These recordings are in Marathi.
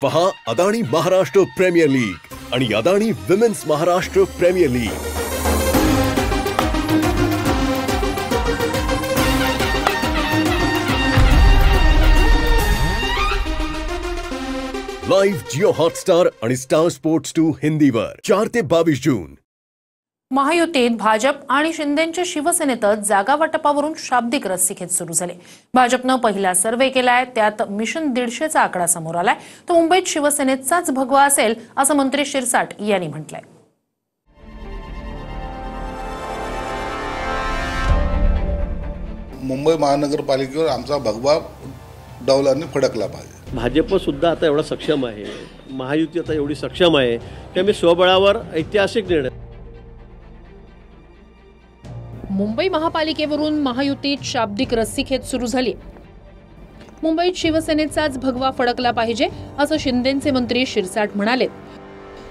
पहा अदानी महाराष्ट्र प्रीमियर लीग आणि Adani Women's Maharashtra Premier League. Live Jio Hotstar आणि स्टार स्पोर्ट्स 2 हिंदीवर 4 ते 22 जून। महायुतीत भाजप आणि शिंदेच्या शिवसेनेतच जागा वाटपावरून शाब्दिक रस्सीखेच सुरू झाले। भाजपनं पहिला सर्वे केलाय, त्यात मिशन 150चा आकडा समोर आलाय। तो मुंबईत शिवसेनेचाच भगवा असेल असं मंत्री शिरसाट यांनी म्हटलंय। मुंबई महानगरपालिकेवर आमचा भगवा डौलाने फडकला पाहिजे। भाजप सुद्धा आता एवढा सक्षम आहे, महायुती आता एवढी सक्षम आहे की आम्ही स्वबळावर ऐतिहासिक निर्णय। मुंबई महापालिकेवरून महायुतीत शाब्दिक रस्सीखेच सुरू झाली। मुंबईत शिवसेनेचाच भगवा फडकला पाहिजे असं शिंदेचे मंत्री शिरसाट म्हणाले।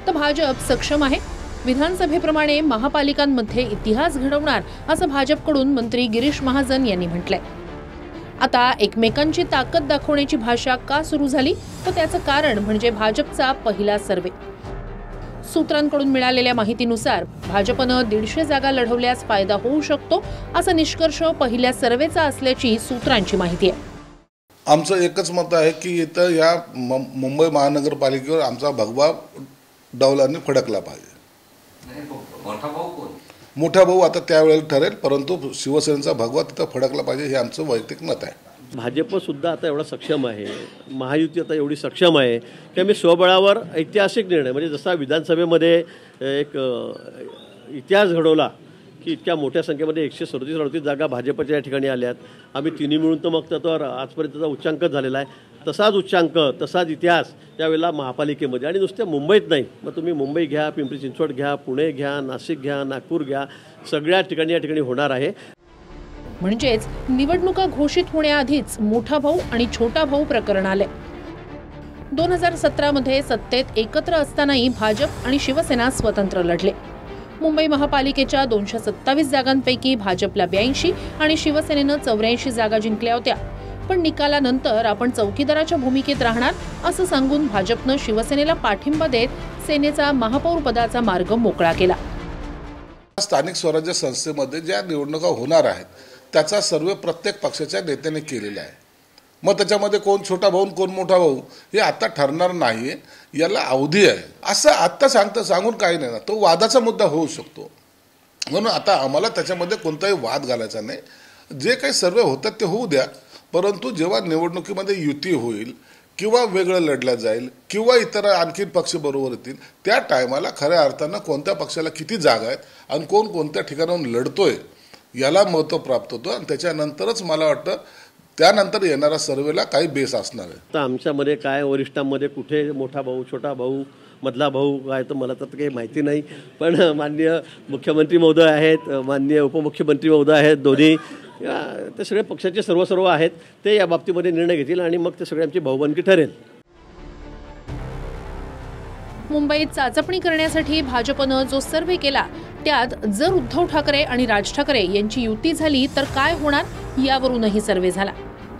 तर भाजप सक्षम आहे, विधानसभेप्रमाणे महापालिकांमध्ये इतिहास घडवणार असं भाजपकडून मंत्री गिरीश महाजन यांनी म्हटलंय। आता एकमेकांची ताकद दाखवण्याची भाषा का सुरू झाली, तर त्याचं कारण म्हणजे भाजपचा पहिला सर्वे। सूत्रांकडून मिळालेल्या माहितीनुसार भाजपनं 150 जागा लढवल्यास फायदा होऊ शकतो असा निष्कर्ष पहिल्या सर्वेचा असल्याची सूत्रांची माहिती आहे। आमचं एकच मत आहे की इथं या मुंबई महानगरपालिकेवर आमचा भगवा डौलाने फडकला पाहिजे। मोठा भाऊ आता त्यावेळेला ठरेल, परंतु शिवसेनेचा भगवा तिथं फडकला पाहिजे हे आमचं वैयक्तिक मत आहे। भाजप सुद्धा आता एवढा सक्षम आहे, महायुती आता एवढी सक्षम आहे की आम्ही स्वबळावर ऐतिहासिक निर्णय, म्हणजे जसा विधानसभेमध्ये एक इतिहास घडवला की इतक्या मोठ्या संख्येमध्ये 137 जागा भाजपच्या या ठिकाणी आल्यात। आम्ही तिन्ही मिळून तर मग त्याच्यावर आजपर्यंतचा उच्चांक झालेला आहे। तसाच उच्चांक, तसाच इतिहास त्यावेळेला महापालिकेमध्ये, आणि नुसत्या मुंबईत नाही, मग तुम्ही मुंबई घ्या, पिंपरी चिंचवड घ्या, पुणे घ्या, नाशिक घ्या, नागपूर घ्या, सगळ्या ठिकाणी या ठिकाणी होणार आहे। म्हणजेच निवडणुका घोषित होण्याआधीच मोठा भाऊ आणि छोटा भाऊ प्रकरण आले। 2017 मध्ये सत्तेत एकत्र असतानाही भाजप आणि शिवसेना स्वतंत्र लढले। मुंबई महापालिकेच्या 227 जागांपैकी भाजपला 82 आणि शिवसेनेनं 84 जागा जिंकल्या होत्या। पण निकालानंतर आपण चौकीदाराच्या भूमिकेत राहणार असं सांगून भाजपनं शिवसेनेला पाठिंबा देत सेनेचा महापौर पदाचा मार्ग मोकळा केला। स्थानिक स्वराज्य संस्थेमध्ये ज्या निवडणुका होणार आहेत त्याचा सर्वे प्रत्येक पक्षाच्या नेत्याने केलेला आहे। मग त्याच्यामध्ये कोण छोटा भाऊ कोण मोठा भाऊ हे आता ठरणार नाहीये, याला अवधी आहे असं आता सांगून काही नाही ना, तो वादाचा मुद्दा होऊ शकतो। म्हणून आता आम्हाला त्याच्यामध्ये कोणताही वाद घालायचा नाही। जे काही सर्वे होतात ते होऊ द्या, परंतु जेव्हा निवडणुकीमध्ये युती होईल किंवा वेगळं लढलं जाईल किंवा इतर आणखी पक्ष बरोबर येतील, त्या टायमाला खऱ्या अर्थानं कोणत्या पक्षाला किती जागा आहेत आणि कोण कोणत्या ठिकाणाहून लढतोय याला महत्त्व प्राप्त होतं। आणि त्याच्यानंतरच मला वाटतं त्यानंतर येणारा सर्वेला काही बेस असणार आहे। तर आमच्यामध्ये काय, वरिष्ठांमध्ये कुठे मोठा भाऊ, छोटा भाऊ, मधला भाऊ काय, तर मला तर काही माहिती नाही। पण माननीय मुख्यमंत्री महोदय आहेत, माननीय उपमुख्यमंत्री महोदय आहेत, दोन्ही ते सगळे पक्षाचे सर्व आहेत, ते या बाबतीमध्ये निर्णय घेतील आणि मग ते सगळे आमची भाऊबंदकी ठरेल। मुंबईत चाचपणी करण्यासाठी भाजपनं जो सर्वे केला त्यात जर उद्धव ठाकरे आणि राज ठाकरे यांची युती झाली तर काय होणार यावरूनही सर्वे झाला।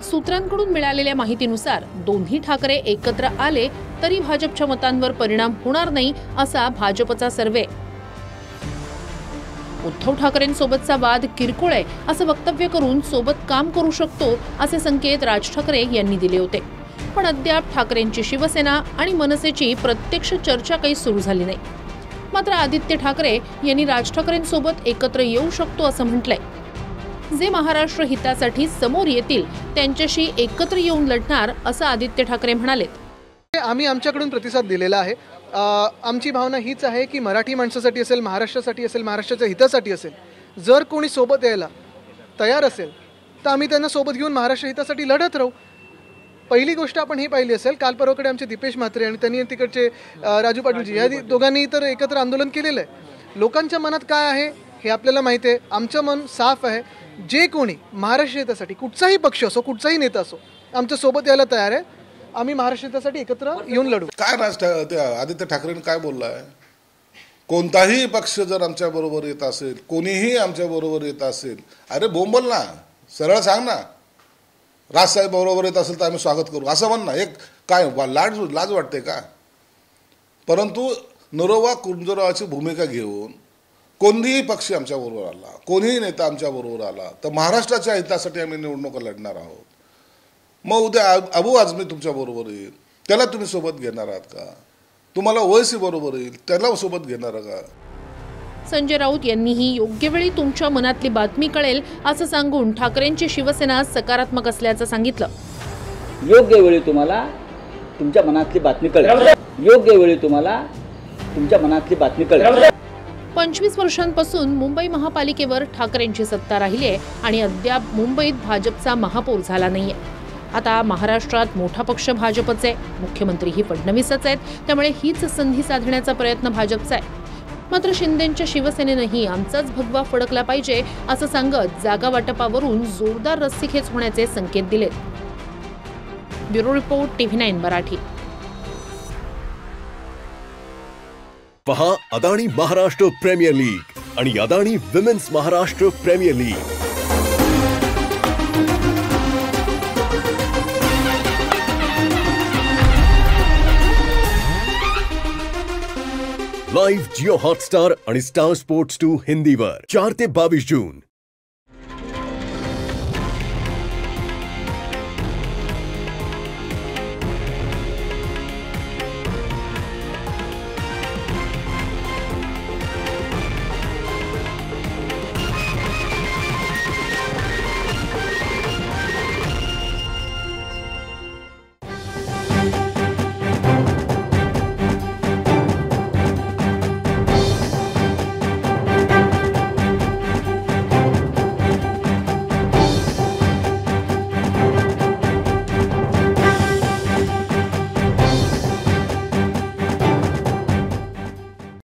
सूत्रांकडून मिळालेल्या माहितीनुसार दोन्ही ठाकरे एकत्र आले तरी भाजपच्या मतांवर परिणाम होणार नाही असा भाजपचा सर्वे। उद्धव ठाकरेंसोबतचा वाद किरकोळ आहे असं वक्तव्य करून सोबत काम करू शकतो असे संकेत राज ठाकरे यांनी दिले होते। पण अद्याप ठाकरेंची शिवसेना आणि मनसेची प्रत्यक्ष चर्चा काही सुरू झाली नाही। मात्र आदित्य ठाकरे यांनी राज ठाकरेंसोबत एकत्र येऊ शकतो असं म्हटलंय। जे महाराष्ट्र हितासाठी समोर येतील त्यांच्याशी एकत्र येऊन लढणार असं आदित्य ठाकरे म्हणाले। आम्ही आमच्याकडून प्रतिसाद दिलेला आहे। आमची भावना हीच आहे की मराठी माणसासाठी असेल, महाराष्ट्रासाठी असेल, महाराष्ट्राच्या हितासाठी असेल, जर कोणी सोबत यायला तयार असेल तर आम्ही त्यांना सोबत घेऊन महाराष्ट्र हितासाठी लढत राहू। पहिली गोष्ट आपण ही पाहिली असेल, काल परवाकडे आमचे दीपेश म्हात्रे आणि त्यांनी तिकडचे राजू पाटीलजी या दोघांनी तर एकत्र आंदोलन केलेलं आहे। लोकांच्या मनात काय आहे हे आपल्याला माहिती आहे। आमचं मन साफ आहे, जे कोणी महाराष्ट्र हितासाठी कुठचाही पक्ष असो, कुठचाही नेता असो, आमच्या सोबत यायला तयार आहे। आम्ही महाराष्ट्र हितासाठी एकत्र येऊन लढू। काय आदित्य ठाकरेंनी काय बोलला आहे, कोणताही पक्ष जर आमच्या बरोबर येत असेल, कोणीही आमच्या बरोबर येत असेल, अरे बोंबल ना, सरळ सांग ना, राजसाहेब बरोबर येत असेल तर आम्ही स्वागत करू असं म्हण ना, एक काय लाज वाटते का? परंतु नरोबा कुंजरावाची भूमिका घेऊन कोणीही पक्षी आमच्याबरोबर आला, कोणीही नेता आमच्याबरोबर आला तर महाराष्ट्राच्या हितासाठी आम्ही निवडणुका लढणार आहोत. मग उद्या अबू आझमी तुमच्याबरोबर येईल, त्याला तुम्ही सोबत घेणार आहात का? तुम्हाला ओवैसी बरोबर येईल, त्याला सोबत घेणार का? संजय राऊत यांनीही योग्य वेळी तुमच्या मनातली बातमी कळेल असं सांगून ठाकरेंची शिवसेना सकारात्मक असल्याचं सांगितलं. योग्य वेळी तुम्हाला तुमच्या मनातली बातमी कळेल. योग्य वेळी तुम्हाला तुमच्या मनातली बातमी कळेल. 25 वर्षांपासून मुंबई महापालिकेवर ठाकरेंची सत्ता राहिली आहे आणि अद्याप मुंबईत भाजपचा महापौर झाला नाहीये. आता महाराष्ट्रात मोठा पक्ष भाजपचा आहे, मुख्यमंत्रीही फडणवीसच आहेत, त्यामुळे हीच संधी साधण्याचा प्रयत्न भाजपचा आहे. मात्र शिंदेंच्या शिवसेनेनंही आमचाच भगवा फडकला पाहिजे असं सांगत जागा वाटपावरून जोरदार रस्सीखेच होण्याचे संकेत दिलेत. Bureau report TV9 Marathi. पहा अदानी महाराष्ट्र प्रीमियर लीग आणि Adani Women's Maharashtra Premier League. Live Jio Hotstar आणि स्टार स्पोर्ट्स 2 हिंदीवर 4 ते 22 जून.